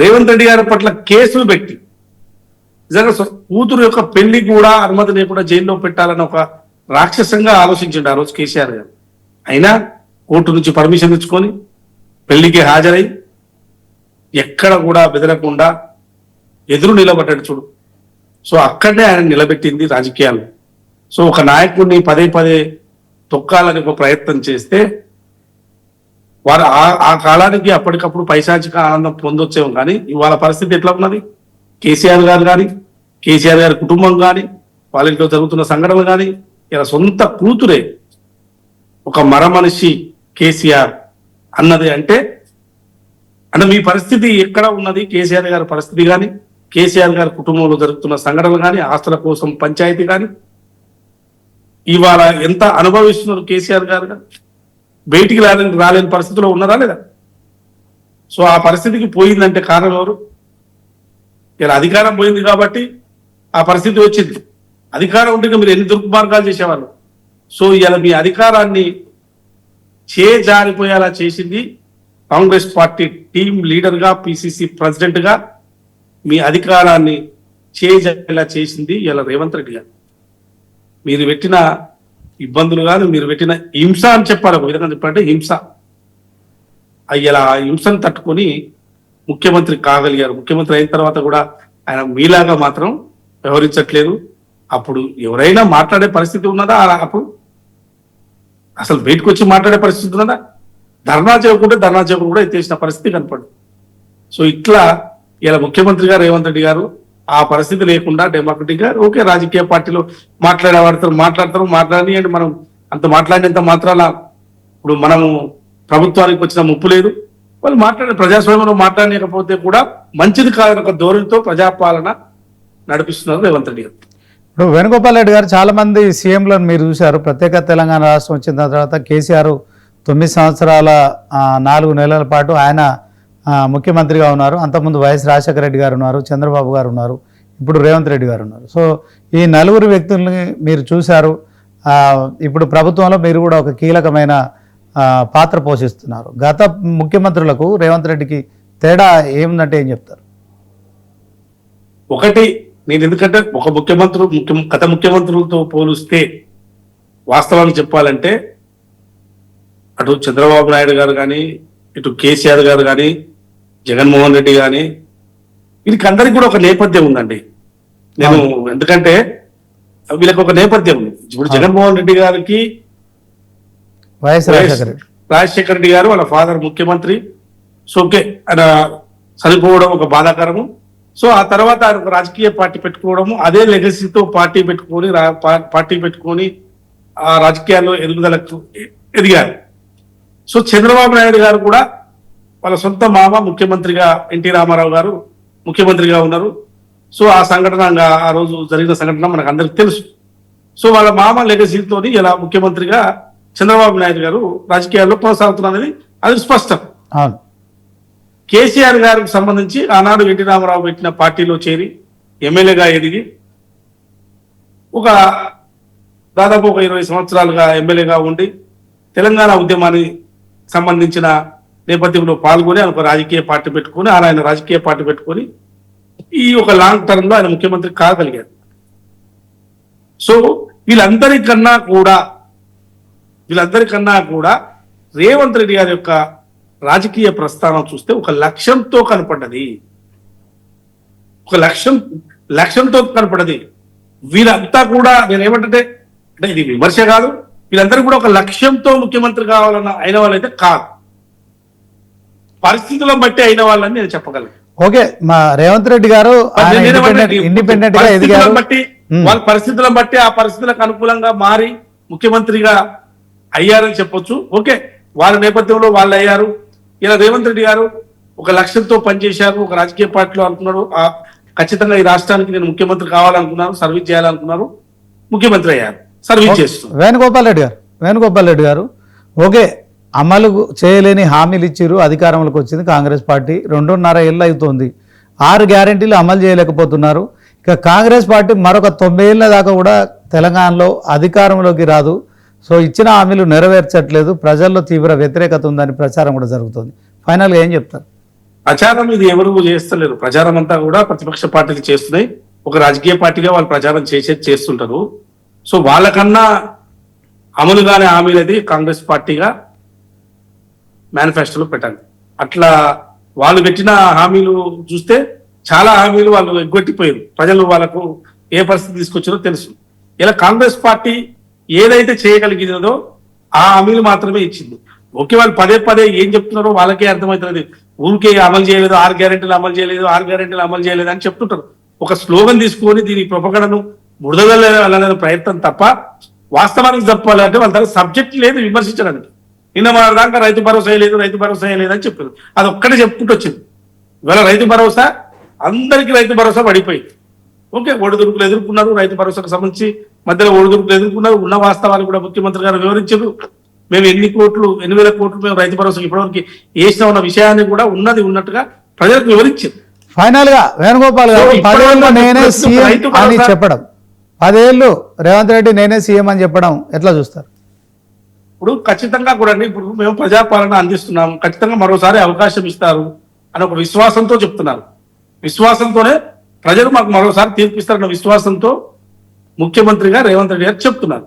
రేవంత్ రెడ్డి గారి పట్ల కేసులు పెట్టి నిజంగా కూతురు యొక్క పెళ్లి కూడా అనుమతి లేకుండా జైల్లో పెట్టాలని ఒక రాక్షసంగా ఆలోచించండి ఆ రోజు కేసీఆర్ గారు. అయినా కోర్టు నుంచి పర్మిషన్ తెచ్చుకొని పెళ్లికి హాజరై ఎక్కడ కూడా బెదరకుండా ఎదురు నిలబడ్డాడు చూడు. సో అక్కడనే ఆయన నిలబెట్టింది రాజకీయాలు. సో ఒక నాయకుడిని పదే పదే తొక్కాలని ఒక ప్రయత్నం చేస్తే వారు ఆ కాలానికి అప్పటికప్పుడు పైశాచిక ఆనందం పొందొచ్చేమో, కానీ ఇవాళ పరిస్థితి ఎట్లా ఉన్నది? కేసీఆర్ గారు కానీ, కేసీఆర్ గారి కుటుంబం కానీ, వాళ్ళ ఇంట్లో జరుగుతున్న సంఘటనలు కానీ, ఇలా సొంత కూతురే ఒక మరమనిషి కేసీఆర్ అన్నది అంటే మీ పరిస్థితి ఎక్కడ ఉన్నది? కేసీఆర్ గారి పరిస్థితి కానీ, కేసీఆర్ గారి కుటుంబంలో జరుగుతున్న సంఘటనలు కానీ, ఆస్తుల కోసం పంచాయతీ కానీ ఇవాళ ఎంత అనుభవిస్తున్నారు కేసీఆర్ గారు కానీ, బయటికి రాలేని పరిస్థితిలో ఉన్నారా లేదా? సో ఆ పరిస్థితికి పోయిందంటే కారణం ఎవరు? ఇలా అధికారం పోయింది కాబట్టి ఆ పరిస్థితి వచ్చింది. అధికారం ఉంటే మీరు ఎన్ని దుర్మార్గాలు చేసేవాళ్ళు. సో ఇలా మీ అధికారాన్ని జారిపోయేలా చేసింది కాంగ్రెస్ పార్టీ టీం లీడర్గా, పిసిసి ప్రెసిడెంట్గా మీ అధికారాన్ని జారేలా చేసింది ఇలా రేవంత్ రెడ్డి గారు. మీరు పెట్టిన ఇబ్బందులు కానీ, మీరు పెట్టిన హింస అని చెప్పాలి, ఒక విధంగా చెప్పాలంటే హింస. ఇలా ఆ హింసను తట్టుకొని ముఖ్యమంత్రి కాగలిగారు. ముఖ్యమంత్రి అయిన తర్వాత కూడా ఆయన మీలాగా మాత్రం వ్యవహరించట్లేదు. అప్పుడు ఎవరైనా మాట్లాడే పరిస్థితి ఉన్నదా? అప్పుడు అసలు బయటకు వచ్చి మాట్లాడే పరిస్థితి ఉన్నదా? ధర్నా చేయకుండా కూడా ఎత్తేసిన పరిస్థితి కనపడు. సో ఇట్లా ఇలా ముఖ్యమంత్రిగా రేవంత్ రెడ్డి గారు ఆ పరిస్థితి లేకుండా డెమోక్రటిక్ గా ఓకే రాజకీయ పార్టీలో మాట్లాడతారు మాట్లాడనియండి. మనం అంత మాట్లాడినంత మాత్రాల ఇప్పుడు మనము ప్రభుత్వానికి వచ్చిన ముప్పు లేదు. వాళ్ళు ప్రజాస్వామ్యంలో మాట్లాడలేకపోతే కూడా మంచిది కాదని ఒక ధోరణితో ప్రజాపాలన నడిపిస్తున్నారు రేవంత్ రెడ్డి గారు. ఇప్పుడు వేణుగోపాల్ రెడ్డి గారు చాలా మంది సీఎంలను మీరు చూశారు. ప్రత్యేక తెలంగాణ రాష్ట్రం వచ్చిన తర్వాత కేసీఆర్ 9 సంవత్సరాల 4 నెలల పాటు ఆయన ముఖ్యమంత్రిగా ఉన్నారు. అంతకుముందు వైఎస్ రాజశేఖర రెడ్డి గారు ఉన్నారు, చంద్రబాబు గారు ఉన్నారు, ఇప్పుడు రేవంత్ రెడ్డి గారు ఉన్నారు. సో ఈ 4 వ్యక్తుల్ని మీరు చూశారు. ఇప్పుడు ప్రభుత్వంలో మీరు కూడా ఒక కీలకమైన పాత్ర పోషిస్తున్నారు. గత ముఖ్యమంత్రులకు రేవంత్ రెడ్డికి తేడా ఏముందంటే ఏం చెప్తారు? ఒకటి, నేను ఎందుకంటే ఒక గత ముఖ్యమంత్రులతో పోలిస్తే వాస్తవానికి చెప్పాలంటే అటు చంద్రబాబు నాయుడు గారు కానీ, ఇటు కేసీఆర్ గారు కానీ, జగన్మోహన్ రెడ్డి కానీ, వీరికి అందరికి కూడా ఒక నేపథ్యం ఉందండి. నేను ఎందుకంటే వీళ్ళకి ఒక నేపథ్యం ఉంది. ఇప్పుడు జగన్మోహన్ రెడ్డి గారికి రాజశేఖర రెడ్డి గారు వాళ్ళ ఫాదర్ ముఖ్యమంత్రి. సో ఓకే, ఆయన చనిపోవడం ఒక బాధాకరము. సో ఆ తర్వాత ఆయన ఒక రాజకీయ పార్టీ పెట్టుకోవడము, అదే లెగసీతో పార్టీ పెట్టుకొని ఆ రాజకీయాల్లో ఎదుగుదలకు ఎదిగారు. సో చంద్రబాబు నాయుడు గారు కూడా వాళ్ళ సొంత మామ ముఖ్యమంత్రిగా ఎన్టీ రామారావు గారు ముఖ్యమంత్రిగా ఉన్నారు. సో ఆ సంఘటన ఆ రోజు జరిగిన సంఘటన మనకు అందరికి తెలుసు. సో వాళ్ళ మామ లెగసీతో ఇలా ముఖ్యమంత్రిగా చంద్రబాబు నాయుడు గారు రాజకీయాల్లో కొనసాగుతున్నది అది స్పష్టం. కేసీఆర్ గారికి సంబంధించి ఆనాడు ఎన్టీ రామారావు పెట్టిన పార్టీలో చేరి ఎమ్మెల్యేగా ఎదిగి ఒక దాదాపు ఒక 20 సంవత్సరాలుగా ఎమ్మెల్యేగా ఉండి తెలంగాణ ఉద్యమానికి సంబంధించిన నేపథ్యంలో పాల్గొని ఆయన ఒక రాజకీయ పార్టీ పెట్టుకొని ఈ ఒక లాంగ్ టర్మ్ లో ఆయన ముఖ్యమంత్రి కాగలిగారు. సో వీళ్ళందరికన్నా కూడా రేవంత్ రెడ్డి గారి యొక్క రాజకీయ ప్రస్థానం చూస్తే ఒక లక్ష్యంతో కనపడ్డది. వీళ్ళంతా కూడా నేనేమంటే అంటే ఇది విమర్శ కాదు, వీళ్ళందరూ కూడా ఒక లక్ష్యంతో ముఖ్యమంత్రి కావాలన్న అయిన వాళ్ళైతే కాదు, పరిస్థితులను బట్టి అయిన వాళ్ళని నేను చెప్పగలను. ఓకే, మా రేవంత్ రెడ్డి గారు ఇండిపెండెంట్ గా ఎదిగారు. వాళ్ళ పరిస్థితులను బట్టి ఆ పరిస్థితులకు అనుకూలంగా మారి ముఖ్యమంత్రిగా అయ్యారని చెప్పొచ్చు. ఓకే, వాళ్ళ నేపథ్యంలో వాళ్ళు అయ్యారు. ఇలా రేవంత్ రెడ్డి గారు ఒక లక్ష్యంతో పనిచేశారు, ఒక రాజకీయ పార్టీలో అనుకున్నారు, ఖచ్చితంగా ఈ రాష్ట్రానికి నేను ముఖ్యమంత్రి కావాలనుకున్నారు, సర్వీస్ చేయాలనుకున్నారు, ముఖ్యమంత్రి అయ్యారు, సర్వీస్ చేస్తున్నారు. వేణుగోపాల్ రెడ్డి గారు ఓకే, అమలు చేయలేని హామీలు ఇచ్చారు, అధికారంలోకి వచ్చింది కాంగ్రెస్ పార్టీ, 2.5 ఏళ్ళు అవుతోంది, 6 గ్యారెంటీలు అమలు చేయలేకపోతున్నారు. ఇక కాంగ్రెస్ పార్టీ మరొక 9 ఏళ్ళ దాకా కూడా తెలంగాణలో అధికారంలోకి రాదు. సో ఇచ్చిన హామీలు నెరవేర్చట్లేదు, ప్రజల్లో తీవ్ర వ్యతిరేకత ఉందని ప్రచారం కూడా జరుగుతుంది. ఫైనల్గా ఏం చెప్తారు? ప్రచారం ఇది ఎవరు చేస్తలేరు. ప్రచారం అంతా కూడా ప్రతిపక్ష పార్టీలు చేస్తున్నాయి. ఒక రాజకీయ పార్టీగా వాళ్ళు ప్రచారం చేస్తుంటారు. సో వాళ్ళకన్నా అమలుగానే హామీలది కాంగ్రెస్ పార్టీగా మేనిఫెస్టోలో పెట్టాలి. అట్లా వాళ్ళు పెట్టిన హామీలు చూస్తే చాలా హామీలు వాళ్ళు ఎగ్గొట్టిపోయారు. ప్రజలు వాళ్ళకు ఏ పరిస్థితి తీసుకొచ్చారో తెలుసు. ఇలా కాంగ్రెస్ పార్టీ ఏదైతే చేయగలిగినదో ఆ హామీలు మాత్రమే ఇచ్చింది. ఓకే, వాళ్ళు పదే పదే ఏం చెప్తున్నారో వాళ్ళకే అర్థమవుతుంది. ఊరికే అమలు చేయలేదు, 6 గ్యారెంటీలు అమలు చేయలేదు, 6 గ్యారెంటీలు అమలు చేయలేదు అని చెప్తుంటారు. ఒక స్లోగన్ తీసుకొని దీని ప్రొపగడను బురదలనే ప్రయత్నం తప్ప వాస్తవానికి చెప్పాలంటే వాళ్ళ దగ్గర సబ్జెక్ట్ లేదు విమర్శించడానికి. నిన్న మన దాకా రైతు భరోసా లేదు, రైతు భరోసా లేదు అని చెప్పారు. అది ఒక్కటే చెప్పుకుంటూ వచ్చింది. ఇవాళ రైతు భరోసా అందరికీ రైతు భరోసా పడిపోయింది. ఓకే, ఒడిదుడుకులు ఎదుర్కొన్నారు. రైతు భరోసాకు సంబంధించి మధ్యలో ఒడిదుడుకులు ఎదుర్కొన్నారు. ఉన్న వాస్తవాలు కూడా ముఖ్యమంత్రి గారు వివరించారు. మేము ఎన్ని వేల కోట్లు మేము రైతు భరోసాకి ఇప్పటివరకు వేసిన ఉన్న విషయాన్ని కూడా ఉన్నట్టుగా ప్రజలకు వివరించారు. ఫైనల్ గా వేణుగోపాల్ గారు సో ఇప్పుడు 10 ఏళ్ళు నేనే రైతు సీఎం అని భరోసా- చెప్పడం, 10 ఏళ్ళు రేవంత్ రెడ్డి నేనే సీఎం అని చెప్పడం ఎట్లా చూస్తారు? ఇప్పుడు ఖచ్చితంగా కూడా ఇప్పుడు మేము ప్రజాపాలన అందిస్తున్నాం, ఖచ్చితంగా మరోసారి అవకాశం ఇస్తారు అని ఒక విశ్వాసంతో చెప్తున్నారు. విశ్వాసంతోనే ప్రజలు మాకు మరోసారి తీర్పిస్తారన్న విశ్వాసంతో ముఖ్యమంత్రిగా రేవంత్ రెడ్డి గారు చెప్తున్నారు.